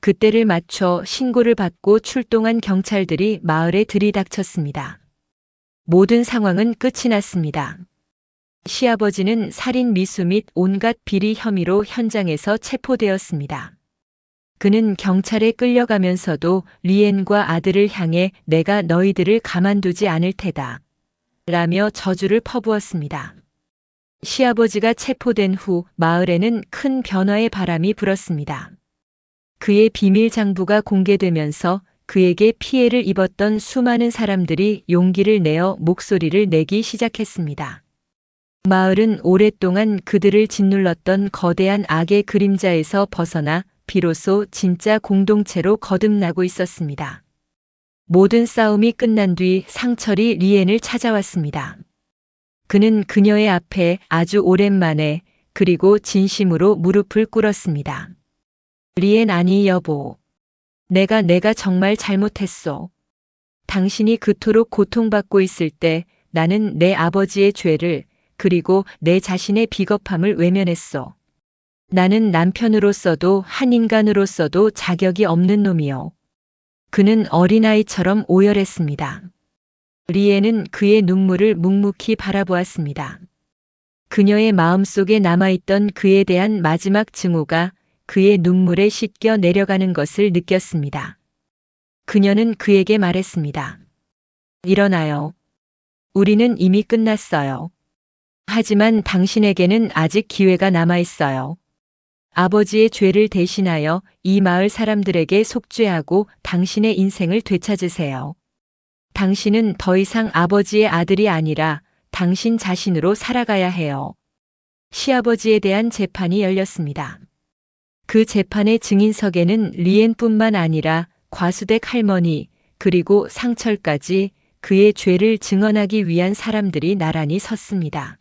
그때를 맞춰 신고를 받고 출동한 경찰들이 마을에 들이닥쳤습니다. 모든 상황은 끝이 났습니다. 시아버지는 살인 미수 및 온갖 비리 혐의로 현장에서 체포되었습니다. 그는 경찰에 끌려가면서도 리엔과 아들을 향해 내가 너희들을 가만두지 않을 테다. 라며 저주를 퍼부었습니다. 시아버지가 체포된 후 마을에는 큰 변화의 바람이 불었습니다. 그의 비밀 장부가 공개되면서 그에게 피해를 입었던 수많은 사람들이 용기를 내어 목소리를 내기 시작했습니다. 마을은 오랫동안 그들을 짓눌렀던 거대한 악의 그림자에서 벗어나 비로소 진짜 공동체로 거듭나고 있었습니다. 모든 싸움이 끝난 뒤 상철이 리엔을 찾아왔습니다. 그는 그녀의 앞에 아주 오랜만에 그리고 진심으로 무릎을 꿇었습니다. 리엔, 아니 여보. 내가 정말 잘못했소. 당신이 그토록 고통받고 있을 때 나는 내 아버지의 죄를 그리고 내 자신의 비겁함을 외면했소. 나는 남편으로서도 한 인간으로서도 자격이 없는 놈이요. 그는 어린아이처럼 오열했습니다. 리엔은 그의 눈물을 묵묵히 바라보았습니다. 그녀의 마음속에 남아있던 그에 대한 마지막 증오가 그의 눈물에 씻겨 내려가는 것을 느꼈습니다. 그녀는 그에게 말했습니다. 일어나요. 우리는 이미 끝났어요. 하지만 당신에게는 아직 기회가 남아있어요. 아버지의 죄를 대신하여 이 마을 사람들에게 속죄하고 당신의 인생을 되찾으세요. 당신은 더 이상 아버지의 아들이 아니라 당신 자신으로 살아가야 해요. 시아버지에 대한 재판이 열렸습니다. 그 재판의 증인석에는 리엔뿐만 아니라 과수댁 할머니 그리고 상철까지 그의 죄를 증언하기 위한 사람들이 나란히 섰습니다.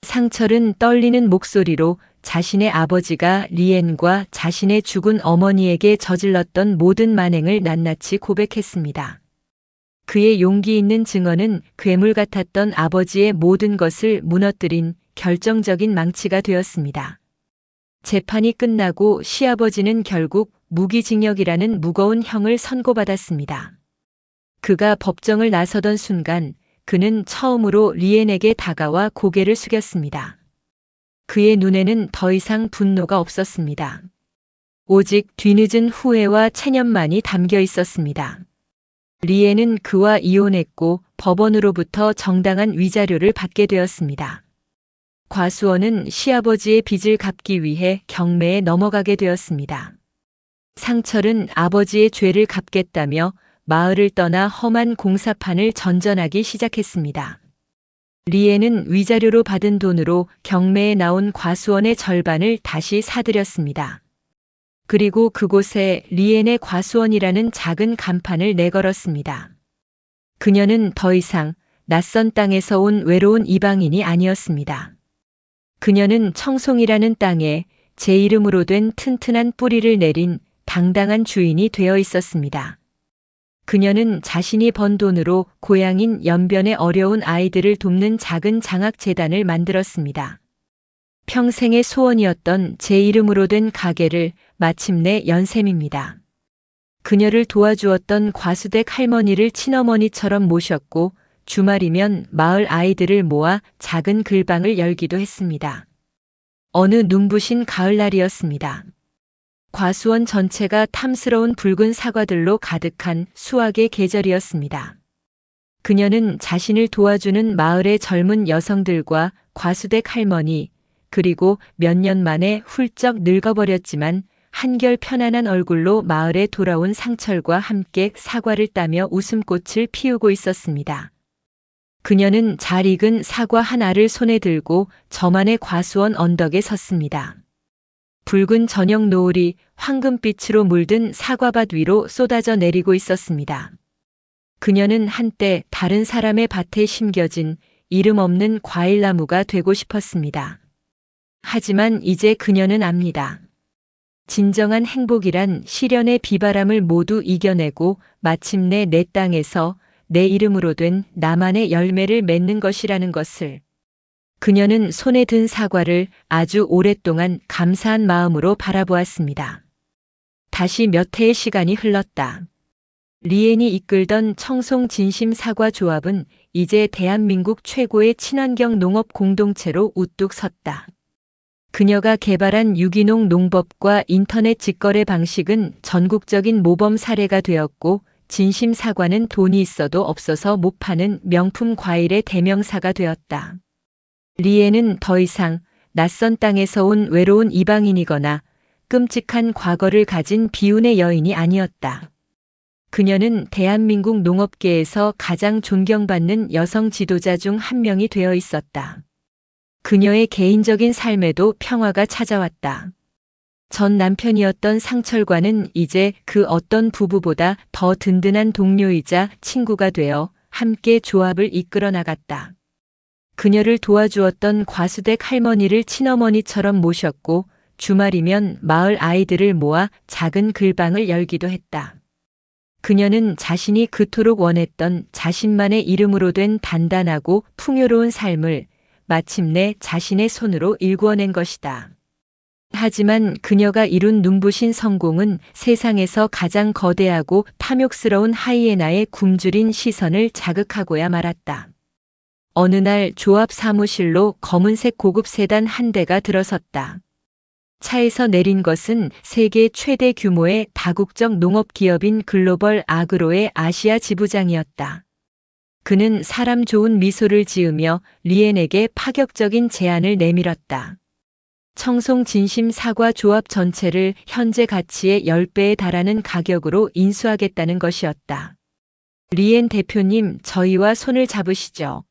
상철은 떨리는 목소리로 자신의 아버지가 리엔과 자신의 죽은 어머니에게 저질렀던 모든 만행을 낱낱이 고백했습니다. 그의 용기 있는 증언은 괴물 같았던 아버지의 모든 것을 무너뜨린 결정적인 망치가 되었습니다. 재판이 끝나고 시아버지는 결국 무기징역이라는 무거운 형을 선고받았습니다. 그가 법정을 나서던 순간 그는 처음으로 리엔에게 다가와 고개를 숙였습니다. 그의 눈에는 더 이상 분노가 없었습니다. 오직 뒤늦은 후회와 체념만이 담겨 있었습니다. 리엔은 그와 이혼했고 법원으로부터 정당한 위자료를 받게 되었습니다. 과수원은 시아버지의 빚을 갚기 위해 경매에 넘어가게 되었습니다. 상철은 아버지의 죄를 갚겠다며 마을을 떠나 험한 공사판을 전전하기 시작했습니다. 리엔은 위자료로 받은 돈으로 경매에 나온 과수원의 절반을 다시 사들였습니다. 그리고 그곳에 리엔의 과수원이라는 작은 간판을 내걸었습니다. 그녀는 더 이상 낯선 땅에서 온 외로운 이방인이 아니었습니다. 그녀는 청송이라는 땅에 제 이름으로 된 튼튼한 뿌리를 내린 당당한 주인이 되어 있었습니다. 그녀는 자신이 번 돈으로 고향인 연변의 어려운 아이들을 돕는 작은 장학재단을 만들었습니다. 평생의 소원이었던 제 이름으로 된 가게를 마침내 연 셈입니다. 그녀를 도와주었던 과수댁 할머니를 친어머니처럼 모셨고 주말이면 마을 아이들을 모아 작은 글방을 열기도 했습니다. 어느 눈부신 가을날이었습니다. 과수원 전체가 탐스러운 붉은 사과들로 가득한 수확의 계절이었습니다. 그녀는 자신을 도와주는 마을의 젊은 여성들과 과수댁 할머니, 그리고 몇 년 만에 훌쩍 늙어버렸지만 한결 편안한 얼굴로 마을에 돌아온 상철과 함께 사과를 따며 웃음꽃을 피우고 있었습니다. 그녀는 잘 익은 사과 한 알을 손에 들고 저만의 과수원 언덕에 섰습니다. 붉은 저녁 노을이 황금빛으로 물든 사과밭 위로 쏟아져 내리고 있었습니다. 그녀는 한때 다른 사람의 밭에 심겨진 이름 없는 과일나무가 되고 싶었습니다. 하지만 이제 그녀는 압니다. 진정한 행복이란 시련의 비바람을 모두 이겨내고 마침내 내 땅에서 내 이름으로 된 나만의 열매를 맺는 것이라는 것을. 그녀는 손에 든 사과를 아주 오랫동안 감사한 마음으로 바라보았습니다. 다시 몇 해의 시간이 흘렀다. 리엔이 이끌던 청송 진심 사과 조합은 이제 대한민국 최고의 친환경 농업 공동체로 우뚝 섰다. 그녀가 개발한 유기농 농법과 인터넷 직거래 방식은 전국적인 모범 사례가 되었고, 진심 사과는 돈이 있어도 없어서 못 파는 명품 과일의 대명사가 되었다. 리엔은 더 이상 낯선 땅에서 온 외로운 이방인이거나 끔찍한 과거를 가진 비운의 여인이 아니었다. 그녀는 대한민국 농업계에서 가장 존경받는 여성 지도자 중 한 명이 되어 있었다. 그녀의 개인적인 삶에도 평화가 찾아왔다. 전 남편이었던 상철과는 이제 그 어떤 부부보다 더 든든한 동료이자 친구가 되어 함께 조합을 이끌어 나갔다. 그녀를 도와주었던 과수댁 할머니를 친어머니처럼 모셨고, 주말이면 마을 아이들을 모아 작은 글방을 열기도 했다. 그녀는 자신이 그토록 원했던 자신만의 이름으로 된 단단하고 풍요로운 삶을 마침내 자신의 손으로 일구어낸 것이다. 하지만 그녀가 이룬 눈부신 성공은 세상에서 가장 거대하고 탐욕스러운 하이에나의 굶주린 시선을 자극하고야 말았다. 어느 날 조합 사무실로 검은색 고급 세단 한 대가 들어섰다. 차에서 내린 것은 세계 최대 규모의 다국적 농업기업인 글로벌 아그로의 아시아 지부장이었다. 그는 사람 좋은 미소를 지으며 리엔에게 파격적인 제안을 내밀었다. 청송 진심 사과 조합 전체를 현재 가치의 10배에 달하는 가격으로 인수하겠다는 것이었다. 리엔 대표님, 저희와 손을 잡으시죠.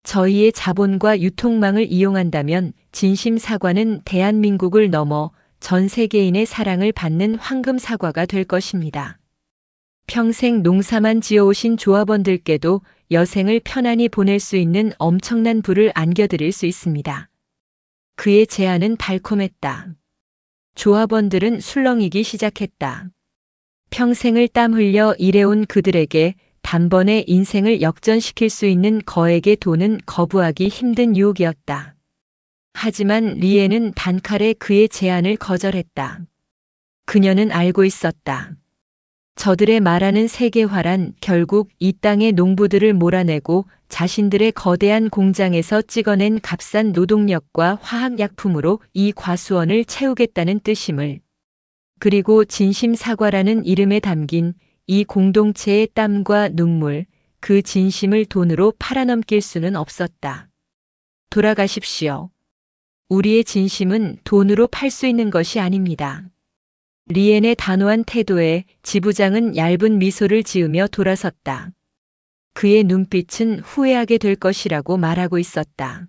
저희의 자본과 유통망을 이용한다면 진심 사과는 대한민국을 넘어 전 세계인의 사랑을 받는 황금 사과가 될 것입니다. 평생 농사만 지어오신 조합원들께도 여생을 편안히 보낼 수 있는 엄청난 부를 안겨드릴 수 있습니다. 그의 제안은 달콤했다. 조합원들은 술렁이기 시작했다. 평생을 땀 흘려 일해온 그들에게 단번에 인생을 역전시킬 수 있는 거액의 돈은 거부하기 힘든 유혹이었다. 하지만 리엔은 단칼에 그의 제안을 거절했다. 그녀는 알고 있었다. 저들의 말하는 세계화란 결국 이 땅의 농부들을 몰아내고 자신들의 거대한 공장에서 찍어낸 값싼 노동력과 화학약품으로 이 과수원을 채우겠다는 뜻임을. 그리고 진심 사과라는 이름에 담긴 이 공동체의 땀과 눈물, 그 진심을 돈으로 팔아넘길 수는 없었다. 돌아가십시오. 우리의 진심은 돈으로 팔 수 있는 것이 아닙니다. 리엔의 단호한 태도에 지부장은 얇은 미소를 지으며 돌아섰다. 그의 눈빛은 후회하게 될 것이라고 말하고 있었다.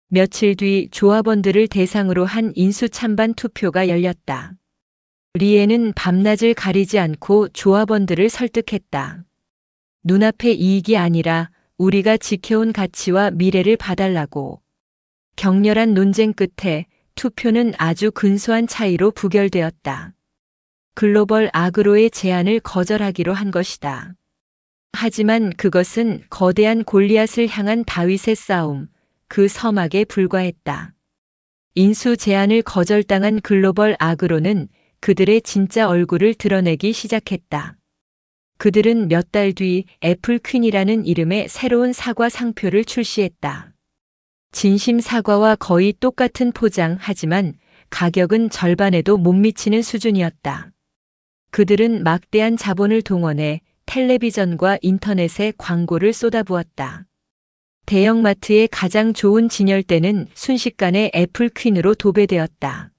며칠 뒤 조합원들을 대상으로 한 인수 찬반 투표가 열렸다. 리엔은 밤낮을 가리지 않고 조합원들을 설득했다. 눈앞의 이익이 아니라 우리가 지켜온 가치와 미래를 봐달라고. 격렬한 논쟁 끝에 투표는 아주 근소한 차이로 부결되었다. 글로벌 아그로의 제안을 거절하기로 한 것이다. 하지만 그것은 거대한 골리앗을 향한 다윗의 싸움, 그 서막에 불과했다. 인수 제안을 거절당한 글로벌 아그로는 그들의 진짜 얼굴을 드러내기 시작했다. 그들은 몇 달 뒤 애플 퀸이라는 이름의 새로운 사과 상표를 출시했다. 진심 사과와 거의 똑같은 포장, 하지만 가격은 절반에도 못 미치는 수준이었다. 그들은 막대한 자본을 동원해 텔레비전과 인터넷에 광고를 쏟아부었다. 대형마트의 가장 좋은 진열대는 순식간에 애플 퀸으로 도배되었다.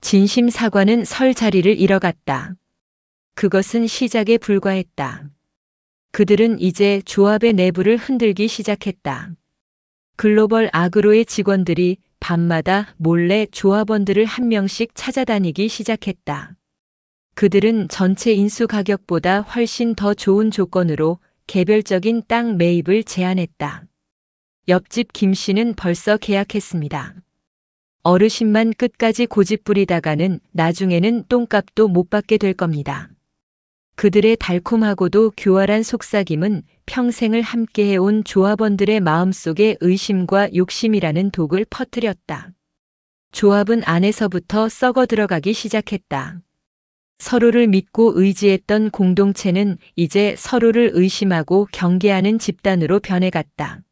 진심 사과는 설 자리를 잃어갔다. 그것은 시작에 불과했다. 그들은 이제 조합의 내부를 흔들기 시작했다. 글로벌 아그로의 직원들이 밤마다 몰래 조합원들을 한 명씩 찾아다니기 시작했다. 그들은 전체 인수 가격보다 훨씬 더 좋은 조건으로 개별적인 땅 매입을 제안했다. 옆집 김 씨는 벌써 계약했습니다. 어르신만 끝까지 고집 부리다가는 나중에는 똥값도 못 받게 될 겁니다. 그들의 달콤하고도 교활한 속삭임은 평생을 함께해온 조합원들의 마음속에 의심과 욕심이라는 독을 퍼뜨렸다. 조합은 안에서부터 썩어 들어가기 시작했다. 서로를 믿고 의지했던 공동체는 이제 서로를 의심하고 경계하는 집단으로 변해갔다.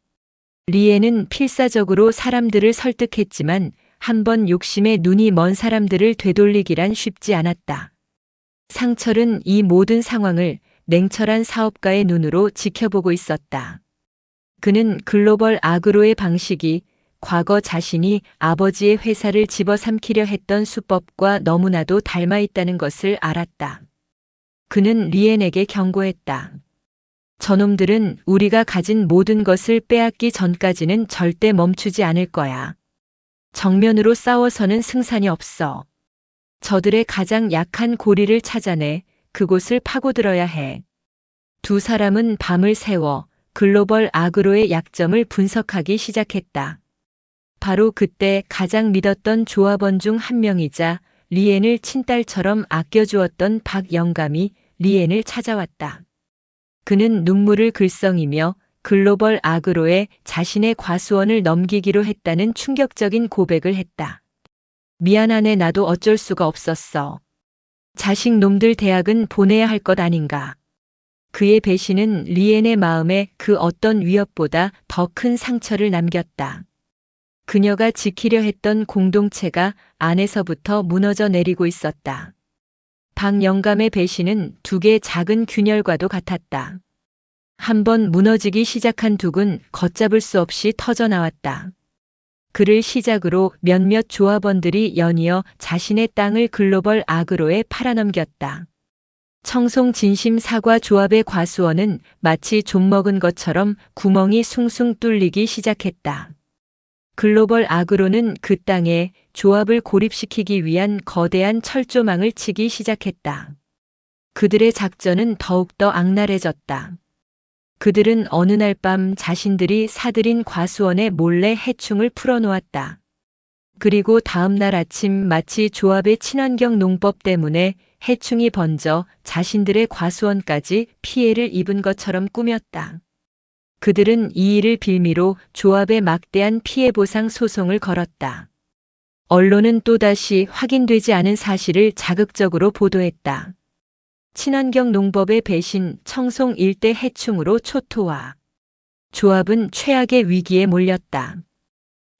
리에는 필사적으로 사람들을 설득했지만 한번 욕심에 눈이 먼 사람들을 되돌리기란 쉽지 않았다. 상철은 이 모든 상황을 냉철한 사업가의 눈으로 지켜보고 있었다. 그는 글로벌 아그로의 방식이 과거 자신이 아버지의 회사를 집어삼키려 했던 수법과 너무나도 닮아 있다는 것을 알았다. 그는 리엔에게 경고했다. 저놈들은 우리가 가진 모든 것을 빼앗기 전까지는 절대 멈추지 않을 거야. 정면으로 싸워서는 승산이 없어. 저들의 가장 약한 고리를 찾아내 그곳을 파고들어야 해. 두 사람은 밤을 새워 글로벌 아그로의 약점을 분석하기 시작했다. 바로 그때 가장 믿었던 조합원 중 한 명이자 리엔을 친딸처럼 아껴주었던 박 영감이 리엔을 찾아왔다. 그는 눈물을 글썽이며 글로벌 아그로에 자신의 과수원을 넘기기로 했다는 충격적인 고백을 했다. 미안하네, 나도 어쩔 수가 없었어. 자식 놈들 대학은 보내야 할 것 아닌가. 그의 배신은 리엔의 마음에 그 어떤 위협보다 더 큰 상처를 남겼다. 그녀가 지키려 했던 공동체가 안에서부터 무너져 내리고 있었다. 박 영감의 배신은 둑의 작은 균열과도 같았다. 한번 무너지기 시작한 둑은 걷잡을 수 없이 터져나왔다. 그를 시작으로 몇몇 조합원들이 연이어 자신의 땅을 글로벌 아그로에 팔아넘겼다. 청송 진심 사과 조합의 과수원은 마치 좀 먹은 것처럼 구멍이 숭숭 뚫리기 시작했다. 글로벌 아그로는 그 땅에 조합을 고립시키기 위한 거대한 철조망을 치기 시작했다. 그들의 작전은 더욱더 악랄해졌다. 그들은 어느 날 밤 자신들이 사들인 과수원에 몰래 해충을 풀어놓았다. 그리고 다음 날 아침 마치 조합의 친환경 농법 때문에 해충이 번져 자신들의 과수원까지 피해를 입은 것처럼 꾸몄다. 그들은 이 일을 빌미로 조합에 막대한 피해 보상 소송을 걸었다. 언론은 또다시 확인되지 않은 사실을 자극적으로 보도했다. 친환경 농법의 배신, 청송 일대 해충으로 초토화. 조합은 최악의 위기에 몰렸다.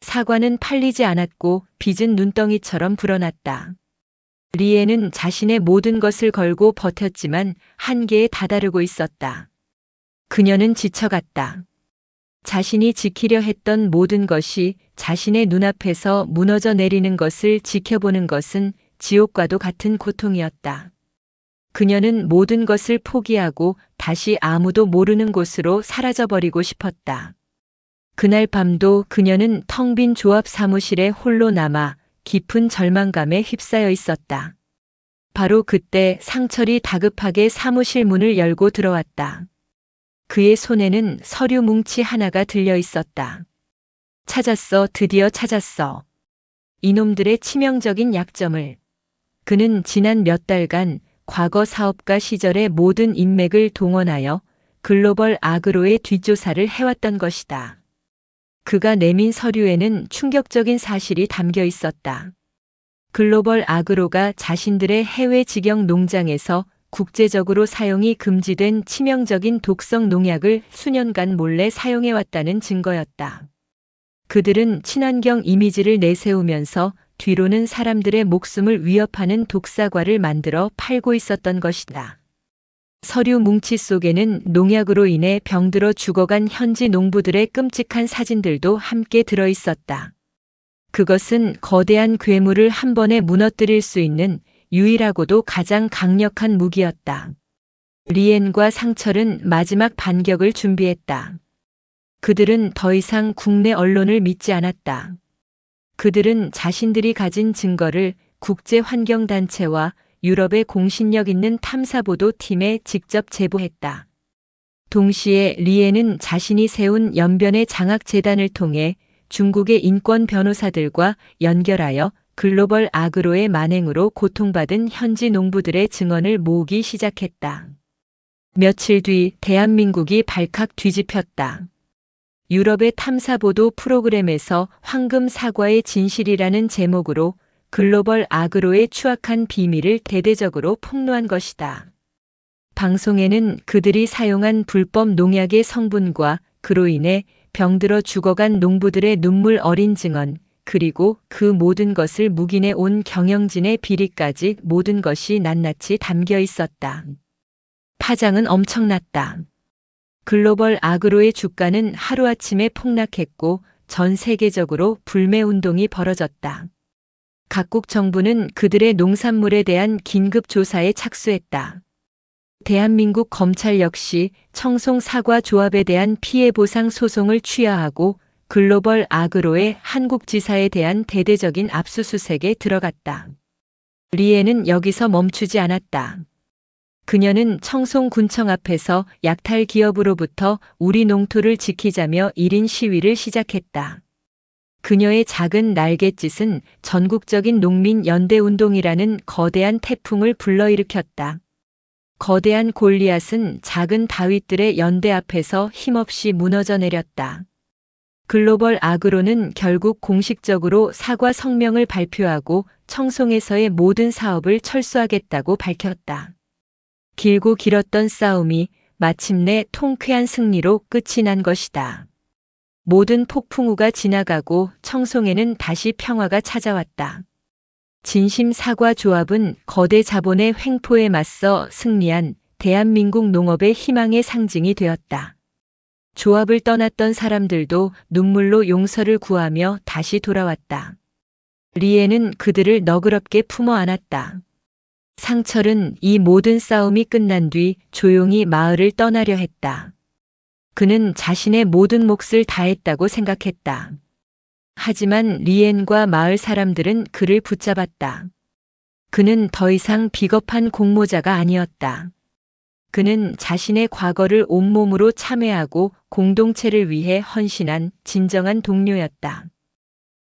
사과는 팔리지 않았고 빚은 눈덩이처럼 불어났다. 리에는 자신의 모든 것을 걸고 버텼지만 한계에 다다르고 있었다. 그녀는 지쳐갔다. 자신이 지키려 했던 모든 것이 자신의 눈앞에서 무너져 내리는 것을 지켜보는 것은 지옥과도 같은 고통이었다. 그녀는 모든 것을 포기하고 다시 아무도 모르는 곳으로 사라져버리고 싶었다. 그날 밤도 그녀는 텅 빈 조합 사무실에 홀로 남아 깊은 절망감에 휩싸여 있었다. 바로 그때 상철이 다급하게 사무실 문을 열고 들어왔다. 그의 손에는 서류 뭉치 하나가 들려 있었다. 찾았어, 드디어 찾았어. 이놈들의 치명적인 약점을. 그는 지난 몇 달간 과거 사업가 시절의 모든 인맥을 동원하여 글로벌 아그로의 뒷조사를 해왔던 것이다. 그가 내민 서류에는 충격적인 사실이 담겨 있었다. 글로벌 아그로가 자신들의 해외 직영 농장에서 국제적으로 사용이 금지된 치명적인 독성 농약을 수년간 몰래 사용해왔다는 증거였다. 그들은 친환경 이미지를 내세우면서 뒤로는 사람들의 목숨을 위협하는 독사과를 만들어 팔고 있었던 것이다. 서류 뭉치 속에는 농약으로 인해 병들어 죽어간 현지 농부들의 끔찍한 사진들도 함께 들어 있었다. 그것은 거대한 괴물을 한 번에 무너뜨릴 수 있는 유일하고도 가장 강력한 무기였다. 리엔과 상철은 마지막 반격을 준비했다. 그들은 더 이상 국내 언론을 믿지 않았다. 그들은 자신들이 가진 증거를 국제환경단체와 유럽의 공신력 있는 탐사보도팀에 직접 제보했다. 동시에 리엔은 자신이 세운 연변의 장학재단을 통해 중국의 인권 변호사들과 연결하여 글로벌 아그로의 만행으로 고통받은 현지 농부들의 증언을 모으기 시작했다. 며칠 뒤 대한민국이 발칵 뒤집혔다. 유럽의 탐사보도 프로그램에서 황금 사과의 진실이라는 제목으로 글로벌 아그로의 추악한 비밀을 대대적으로 폭로한 것이다. 방송에는 그들이 사용한 불법 농약의 성분과 그로 인해 병들어 죽어간 농부들의 눈물 어린 증언, 그리고 그 모든 것을 묵인해 온 경영진의 비리까지 모든 것이 낱낱이 담겨 있었다. 파장은 엄청났다. 글로벌 아그로의 주가는 하루아침에 폭락했고 전 세계적으로 불매운동이 벌어졌다. 각국 정부는 그들의 농산물에 대한 긴급 조사에 착수했다. 대한민국 검찰 역시 청송 사과 조합에 대한 피해 보상 소송을 취하하고 글로벌 아그로의 한국 지사에 대한 대대적인 압수수색에 들어갔다. 리엔은 여기서 멈추지 않았다. 그녀는 청송군청 앞에서 약탈 기업으로부터 우리 농토를 지키자며 1인 시위를 시작했다. 그녀의 작은 날갯짓은 전국적인 농민 연대 운동이라는 거대한 태풍을 불러일으켰다. 거대한 골리앗은 작은 다윗들의 연대 앞에서 힘없이 무너져 내렸다. 글로벌 아그로는 결국 공식적으로 사과 성명을 발표하고 청송에서의 모든 사업을 철수하겠다고 밝혔다. 길고 길었던 싸움이 마침내 통쾌한 승리로 끝이 난 것이다. 모든 폭풍우가 지나가고 청송에는 다시 평화가 찾아왔다. 진심 사과 조합은 거대 자본의 횡포에 맞서 승리한 대한민국 농업의 희망의 상징이 되었다. 조합을 떠났던 사람들도 눈물로 용서를 구하며 다시 돌아왔다. 리엔은 그들을 너그럽게 품어 안았다. 상철은 이 모든 싸움이 끝난 뒤 조용히 마을을 떠나려 했다. 그는 자신의 모든 몫을 다했다고 생각했다. 하지만 리엔과 마을 사람들은 그를 붙잡았다. 그는 더 이상 비겁한 공모자가 아니었다. 그는 자신의 과거를 온몸으로 참회하고 공동체를 위해 헌신한 진정한 동료였다.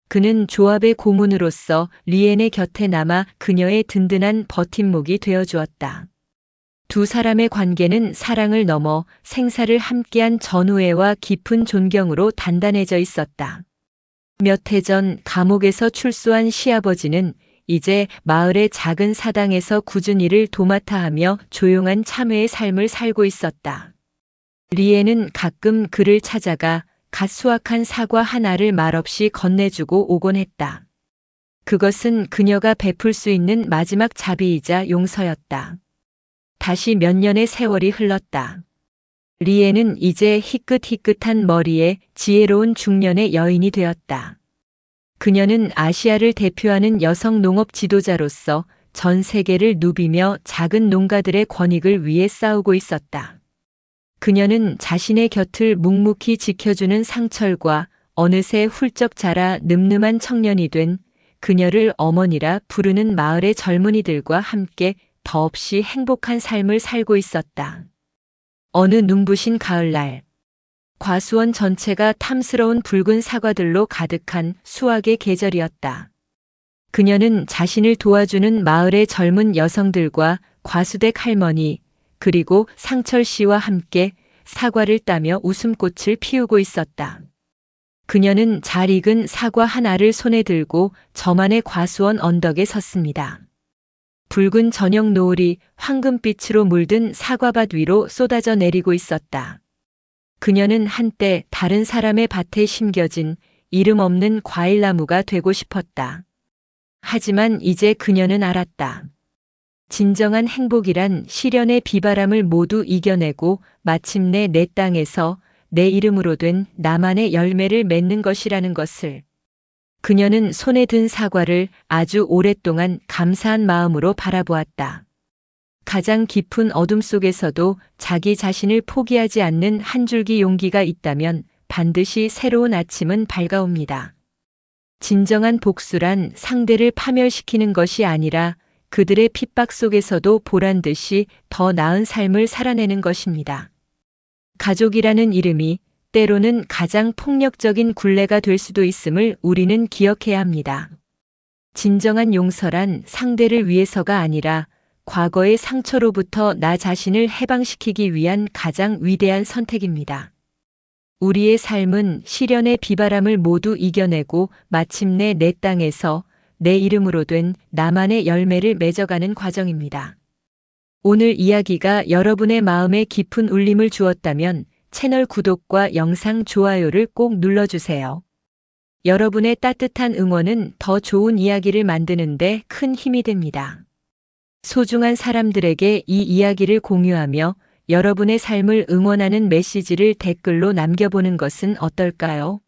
그는 조합의 고문으로서 리엔의 곁에 남아 그녀의 든든한 버팀목이 되어주었다. 두 사람의 관계는 사랑을 넘어 생사를 함께한 전우애와 깊은 존경으로 단단해져 있었다. 몇 해 전 감옥에서 출소한 시아버지는 이제 마을의 작은 사당에서 굳은 일을 도맡아 하며 조용한 참회의 삶을 살고 있었다. 리엔은 가끔 그를 찾아가 갓 수확한 사과 하나를 말없이 건네주고 오곤 했다. 그것은 그녀가 베풀 수 있는 마지막 자비이자 용서였다. 다시 몇 년의 세월이 흘렀다. 리엔은 이제 희끗희끗한 머리에 지혜로운 중년의 여인이 되었다. 그녀는 아시아를 대표하는 여성 농업 지도자로서 전 세계를 누비며 작은 농가들의 권익을 위해 싸우고 있었다. 그녀는 자신의 곁을 묵묵히 지켜주는 상철과 어느새 훌쩍 자라 늠름한 청년이 된 그녀를 어머니라 부르는 마을의 젊은이들과 함께 더없이 행복한 삶을 살고 있었다. 어느 눈부신 가을날, 과수원 전체가 탐스러운 붉은 사과들로 가득한 수확의 계절이었다. 그녀는 자신을 도와주는 마을의 젊은 여성들과 과수댁 할머니, 그리고 상철 씨와 함께 사과를 따며 웃음꽃을 피우고 있었다. 그녀는 잘 익은 사과 한 알을 손에 들고 저만의 과수원 언덕에 섰습니다. 붉은 저녁 노을이 황금빛으로 물든 사과밭 위로 쏟아져 내리고 있었다. 그녀는 한때 다른 사람의 밭에 심겨진 이름 없는 과일나무가 되고 싶었다. 하지만 이제 그녀는 알았다. 진정한 행복이란 시련의 비바람을 모두 이겨내고 마침내 내 땅에서 내 이름으로 된 나만의 열매를 맺는 것이라는 것을. 그녀는 손에 든 사과를 아주 오랫동안 감사한 마음으로 바라보았다. 가장 깊은 어둠 속에서도 자기 자신을 포기하지 않는 한 줄기 용기가 있다면 반드시 새로운 아침은 밝아옵니다. 진정한 복수란 상대를 파멸시키는 것이 아니라 그들의 핍박 속에서도 보란 듯이 더 나은 삶을 살아내는 것입니다. 가족이라는 이름이 때로는 가장 폭력적인 굴레가 될 수도 있음을 우리는 기억해야 합니다. 진정한 용서란 상대를 위해서가 아니라 과거의 상처로부터 나 자신을 해방시키기 위한 가장 위대한 선택입니다. 우리의 삶은 시련의 비바람을 모두 이겨내고 마침내 내 땅에서 내 이름으로 된 나만의 열매를 맺어가는 과정입니다. 오늘 이야기가 여러분의 마음에 깊은 울림을 주었다면 채널 구독과 영상 좋아요를 꼭 눌러주세요. 여러분의 따뜻한 응원은 더 좋은 이야기를 만드는데 큰 힘이 됩니다. 소중한 사람들에게 이 이야기를 공유하며 여러분의 삶을 응원하는 메시지를 댓글로 남겨보는 것은 어떨까요?